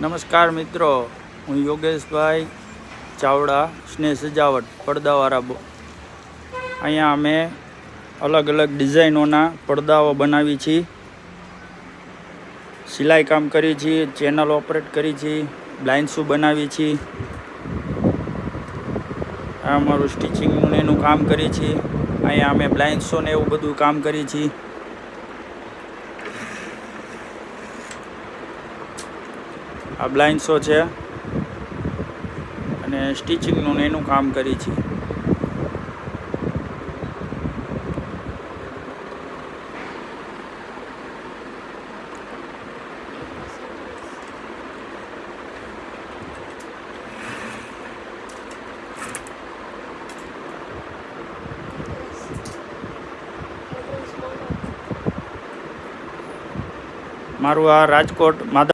નમસ્કાર મિત્રો, હું યોગેશભાઈ ચાવડા, સ્નેહ સજાવટ પડદાવાળા. અહીંયા અમે અલગ અલગ ડિઝાઇનોના પડદાઓ બનાવી છીએ, સિલાઈ કામ કરી છીએ, ચેનલ ઓપરેટ કરી છીએ, બ્લાઇન્ડ શૂ બનાવી છીએ. આ અમારું સ્ટિચિંગનું એનું કામ કરીએ છીએ. અહીંયા અમે બ્લાઇન્ડ શો ને એવું બધું કામ કરીએ છીએ. આ બ્લાઇન્ડ શો છે અને સ્ટિચિંગનું એનું કામ કરીએ છીએ. મારું આ રાજકોટ માધવ